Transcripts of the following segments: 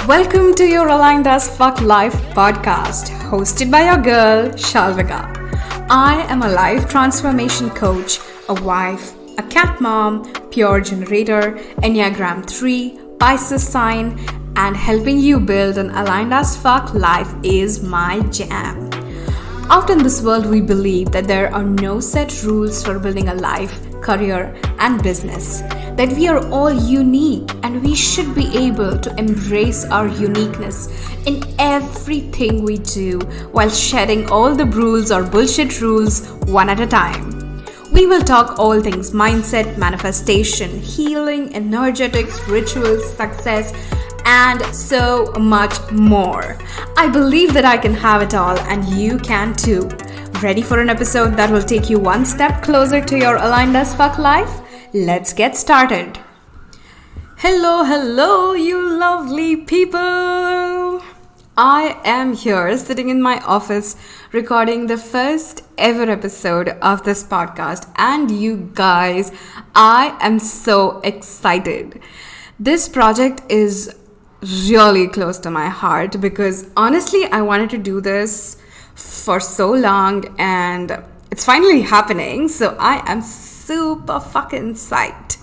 Welcome to your Aligned as Fuck Life podcast, hosted by your girl, Shalvika. I am a life transformation coach, a wife, a cat mom, pure generator, Enneagram 3, Pisces sign, and helping you build an aligned as fuck life is my jam. Out in this world, we believe that there are no set rules for building a life, career, and business. That we are all unique and we should be able to embrace our uniqueness in everything we do while shedding all the rules or bullshit rules one at a time. We will talk all things mindset, manifestation, healing, energetics, rituals, success, and so much more. I believe that I can have it all and you can too. Ready for an episode that will take you one step closer to your aligned as fuck life? Let's get started. Hello, you lovely people. I am here sitting in my office recording the first ever episode of this podcast, and you guys, I am so excited. This project is really close to my heart because honestly, I wanted to do this for so long and it's finally happening. So I am super fucking psyched.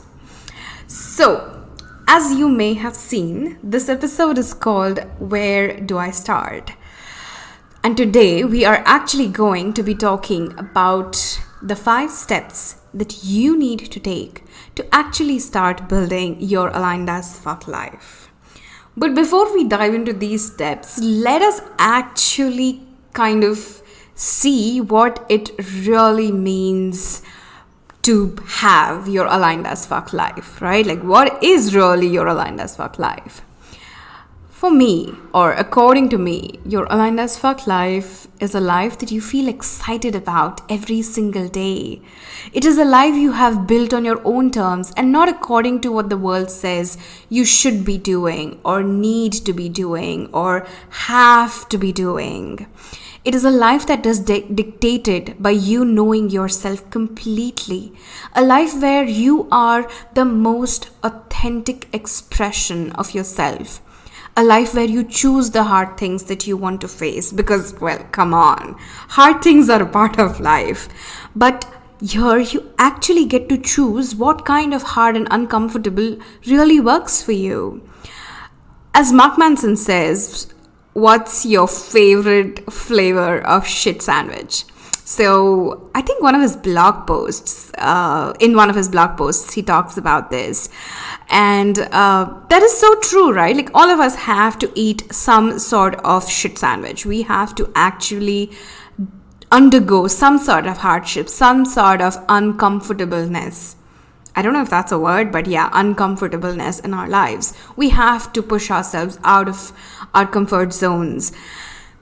So, as you may have seen, this episode is called Where Do I Start? And today we are actually going to be talking about the 5 steps that you need to take to actually start building your aligned as fuck life. But before we dive into these steps, let us actually kind of see what it really means to have your aligned as fuck life, right? Like, what is really your aligned as fuck life? For me, or according to me, your aligned as fuck life is a life that you feel excited about every single day. It is a life you have built on your own terms and not according to what the world says you should be doing or need to be doing or have to be doing. It is a life that is dictated by you knowing yourself completely. A life where you are the most authentic expression of yourself. A life where you choose the hard things that you want to face because, well, come on. Hard things are a part of life. But here you actually get to choose what kind of hard and uncomfortable really works for you. As Mark Manson says, what's your favorite flavor of shit sandwich? So I think in one of his blog posts, he talks about this. And that is so true, right? Like, all of us have to eat some sort of shit sandwich. We have to actually undergo some sort of hardship, some sort of uncomfortableness. I don't know if that's a word, but yeah, uncomfortableness in our lives. We have to push ourselves out of our comfort zones.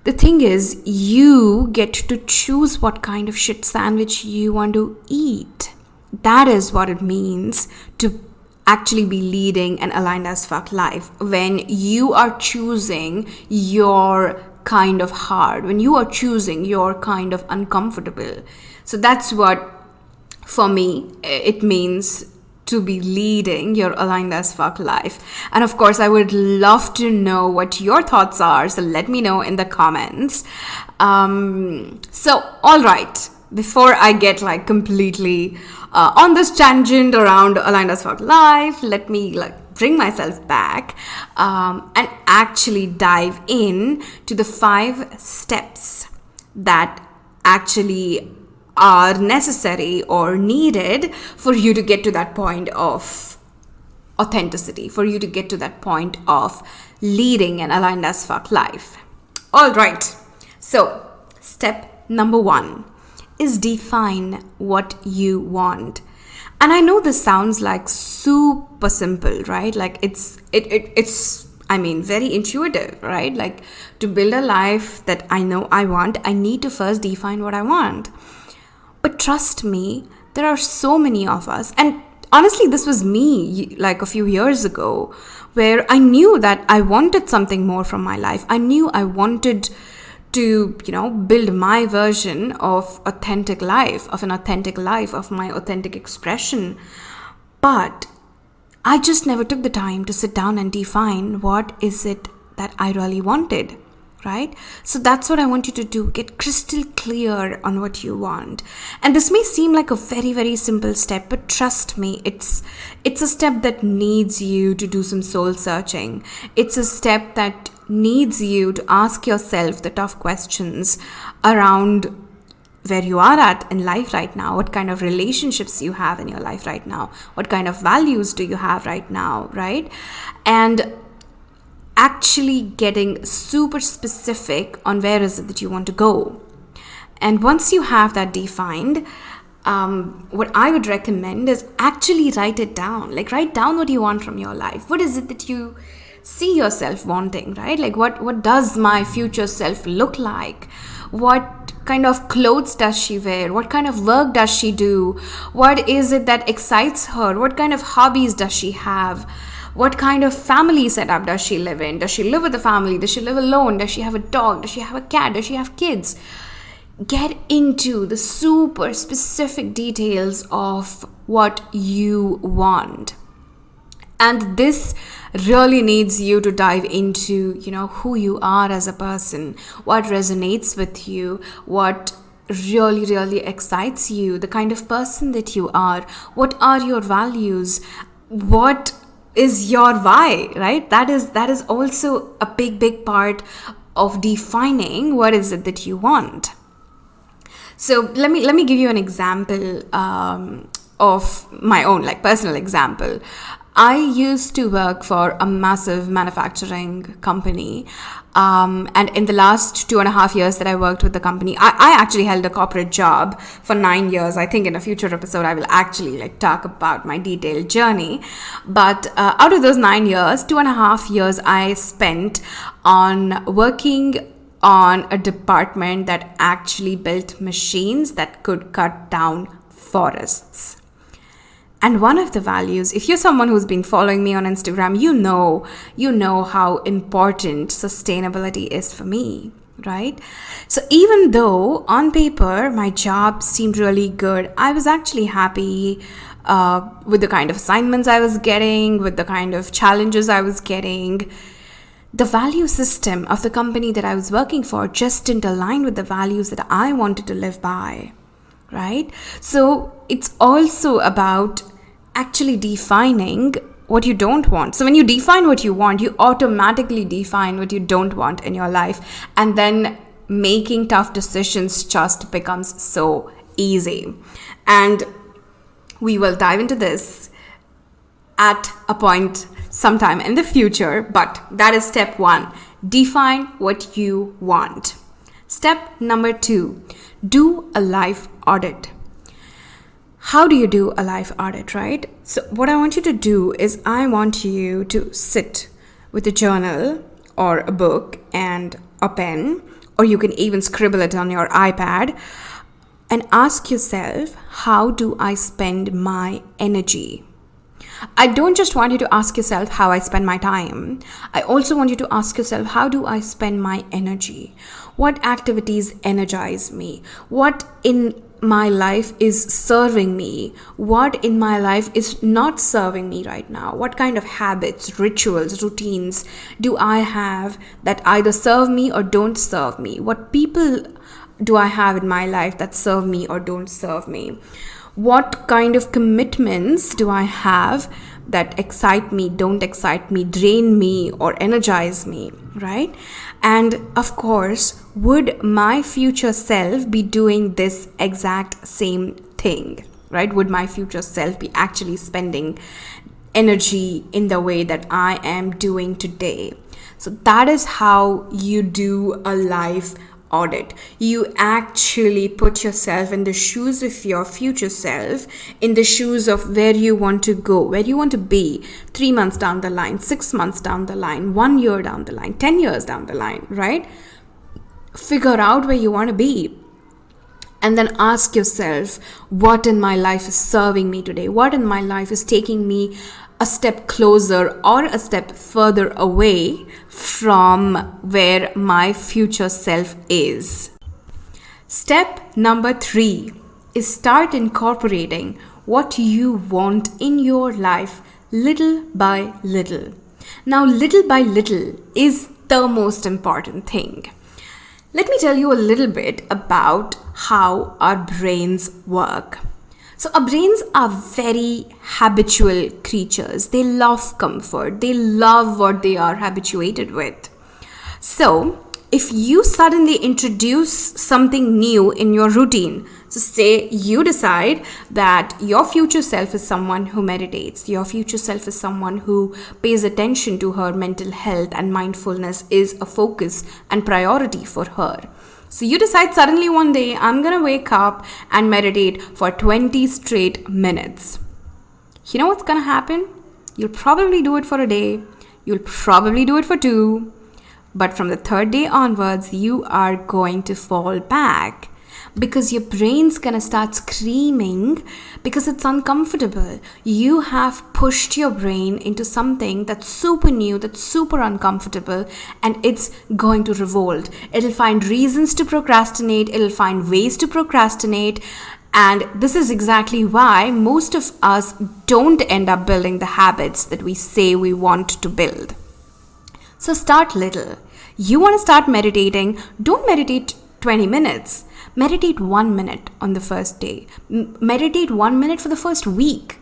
The thing is, you get to choose what kind of shit sandwich you want to eat. That is what it means to actually be leading an aligned as fuck life. When you are choosing your kind of hard, when you are choosing your kind of uncomfortable. So that's what, for me, it means to be leading your aligned as fuck life. And of course, I would love to know what your thoughts are. So let me know in the comments. So, all right. Before I get like completely on this tangent around aligned as fuck life, let me like bring myself back and actually dive in to the 5 steps that actually are necessary or needed for you to get to that point of authenticity, for you to get to that point of leading an aligned as fuck life. All right. So, step number 1 is define what you want. And I know this sounds like super simple, right? Like it's very intuitive, right? Like, to build a life that I know I want, I need to first define what I want. But trust me, there are so many of us, and honestly, this was me like a few years ago, where I knew that I wanted something more from my life. I knew I wanted to, build my version of an authentic life, of my authentic expression. But I just never took the time to sit down and define what is it that I really wanted, right? So that's what I want you to do. Get crystal clear on what you want. And this may seem like a very, very simple step, but trust me, it's a step that needs you to do some soul searching. It's a step that needs you to ask yourself the tough questions around where you are at in life right now, what kind of relationships you have in your life right now, what kind of values do you have right now, right? And actually getting super specific on where is it that you want to go. And once you have that defined, what I would recommend is actually write it down. Like, write down what you want from your life. What is it that you see yourself wanting, right? Like, what does my future self look like? What kind of clothes does she wear? What kind of work does she do? What is it that excites her? What kind of hobbies does she have? What kind of family setup does she live in? Does she live with a family? Does she live alone? Does she have a dog? Does she have a cat? Does she have kids? Get into the super specific details of what you want. And this really needs you to dive into, who you are as a person, what resonates with you, what really, really excites you, the kind of person that you are, what are your values, what is your why, right? That is also a big part of defining what is it that you want. So let me give you an example of my own, like, personal example. I used to work for a massive manufacturing company. And in the last 2.5 years that I worked with the company, I actually held a corporate job for 9 years. I think in a future episode, I will actually talk about my detailed journey. But out of those 9 years, 2.5 years I spent on working on a department that actually built machines that could cut down forests. And one of the values, if you're someone who's been following me on Instagram, you know how important sustainability is for me, right? So even though on paper my job seemed really good, I was actually happy with the kind of assignments I was getting, with the kind of challenges I was getting. The value system of the company that I was working for just didn't align with the values that I wanted to live by, right? So it's also about actually defining what you don't want. So when you define what you want, you automatically define what you don't want in your life. And then making tough decisions just becomes so easy. And we will dive into this at a point sometime in the future, but that is step 1. Define what you want. Step number 2, do a life audit. How do you do a life audit, right? So what I want you to do is I want you to sit with a journal or a book and a pen, or you can even scribble it on your iPad, and ask yourself, how do I spend my energy? I don't just want you to ask yourself how I spend my time. I also want you to ask yourself, how do I spend my energy? What activities energize me? What in my life is serving me? What in my life is not serving me right now? What kind of habits, rituals, routines do I have that either serve me or don't serve me? What people do I have in my life that serve me or don't serve me? What kind of commitments do I have that excite me, don't excite me, drain me, or energize me, right? And of course, would my future self be doing this exact same thing, right? Would my future self be actually spending energy in the way that I am doing today? So that is how you do a life audit. You actually put yourself in the shoes of your future self, in the shoes of where you want to go, where you want to be 3 months down the line, 6 months down the line, 1 year down the line, 10 years down the line, right? Figure out where you want to be. And then ask yourself, what in my life is serving me today? What in my life is taking me a step closer or a step further away from where my future self is? Step number 3 is start incorporating what you want in your life little by little. Now, little by little is the most important thing. Let me tell you a little bit about how our brains work. So our brains are very habitual creatures. They love comfort. They love what they are habituated with. So if you suddenly introduce something new in your routine, so say you decide that your future self is someone who meditates, your future self is someone who pays attention to her mental health, and mindfulness is a focus and priority for her. So you decide suddenly one day, I'm gonna wake up and meditate for 20 straight minutes. You know what's gonna happen? You'll probably do it for a day, you'll probably do it for two, but from the third day onwards, you are going to fall back because your brain's gonna start screaming because it's uncomfortable. You have pushed your brain into something that's super new, that's super uncomfortable, and it's going to revolt. It'll find reasons to procrastinate, it'll find ways to procrastinate, and this is exactly why most of us don't end up building the habits that we say we want to build. So start little. You want to start meditating, don't meditate 20 minutes. Meditate 1 minute on the first day. Meditate 1 minute for the first week.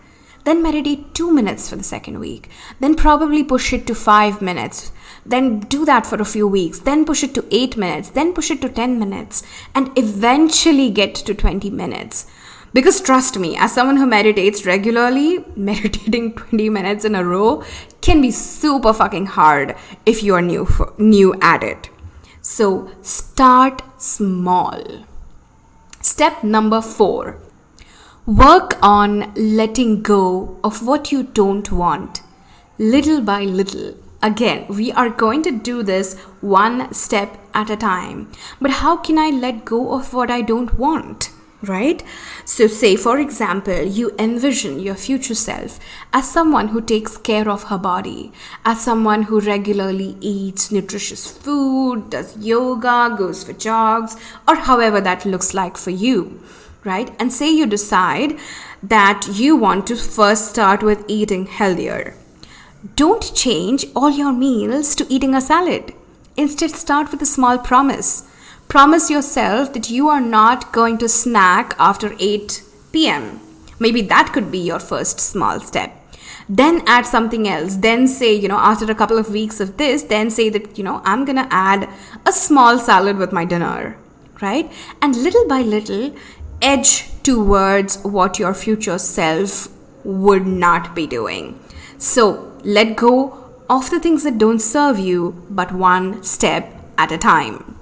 Then meditate 2 minutes for the second week. Then probably push it to 5 minutes. Then do that for a few weeks. Then push it to 8 minutes. Then push it to 10 minutes. And eventually get to 20 minutes. Because trust me, as someone who meditates regularly, meditating 20 minutes in a row can be super fucking hard if you are new at it. So start small. Step number 4. Work on letting go of what you don't want, little by little. Again, we are going to do this one step at a time. But how can I let go of what I don't want? Right? So say, for example, you envision your future self as someone who takes care of her body, as someone who regularly eats nutritious food, does yoga, goes for jogs, or however that looks like for you, right? And say you decide that you want to first start with eating healthier. Don't change all your meals to eating a salad. Instead, start with a small promise. Promise yourself that you are not going to snack after 8 p.m. Maybe that could be your first small step. Then add something else. Then say, after a couple of weeks of this, then say that, I'm going to add a small salad with my dinner, right? And little by little, edge towards what your future self would not be doing. So let go of the things that don't serve you, but one step at a time.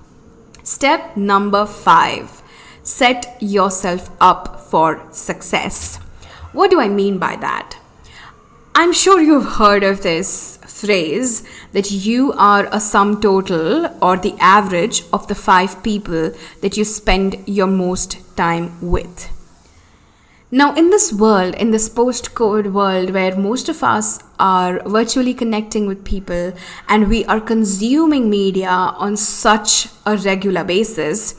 Step number 5, set yourself up for success. What do I mean by that? I'm sure you've heard of this phrase that you are a sum total or the average of the 5 people that you spend your most time with. Now, in this world, in this post-COVID world where most of us are virtually connecting with people and we are consuming media on such a regular basis,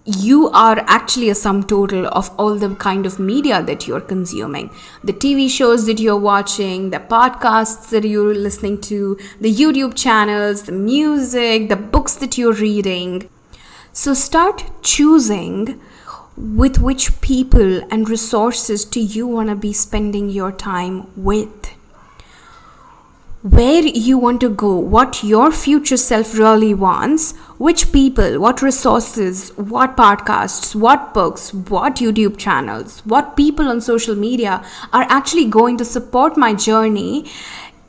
you are actually a sum total of all the kind of media that you're consuming. The TV shows that you're watching, the podcasts that you're listening to, the YouTube channels, the music, the books that you're reading. So start choosing with which people and resources do you want to be spending your time with? Where you want to go, what your future self really wants, which people, what resources, what podcasts, what books, what YouTube channels, what people on social media are actually going to support my journey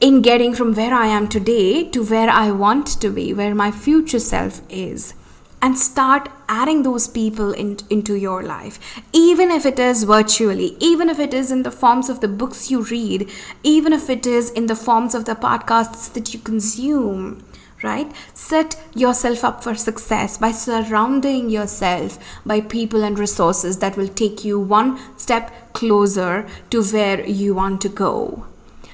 in getting from where I am today to where I want to be, where my future self is. And start adding those people into your life, even if it is virtually, even if it is in the forms of the books you read, even if it is in the forms of the podcasts that you consume, right? Set yourself up for success by surrounding yourself by people and resources that will take you one step closer to where you want to go.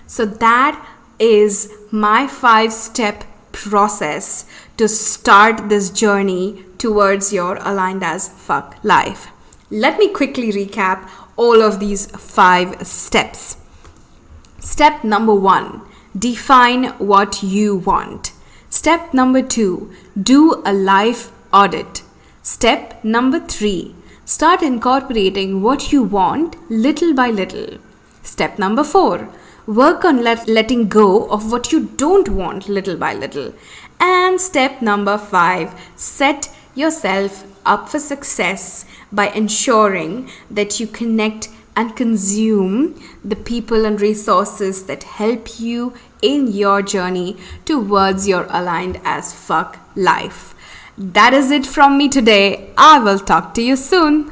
So that is my 5-step process to start this journey towards your aligned as fuck life. Let me quickly recap all of these 5 steps. Step number 1, define what you want. Step number 2, do a life audit. Step number 3, start incorporating what you want little by little. Step number 4, work on letting go of what you don't want little by little. And step number 5, set yourself up for success by ensuring that you connect and consume the people and resources that help you in your journey towards your aligned as fuck life. That is it from me today. I will talk to you soon.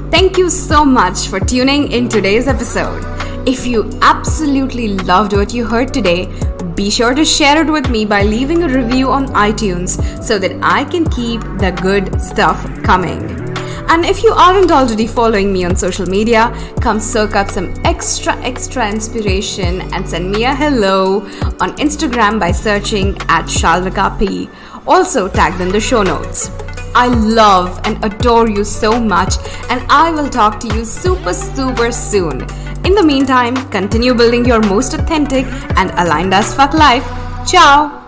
Thank you so much for tuning in today's episode. If you absolutely loved what you heard today, be sure to share it with me by leaving a review on iTunes so that I can keep the good stuff coming. And if you aren't already following me on social media, come soak up some extra inspiration and send me a hello on Instagram by searching @Shalvika_P. Also tagged in the show notes. I love and adore you so much, and I will talk to you super soon. In the meantime, continue building your most authentic and aligned as fuck life. Ciao!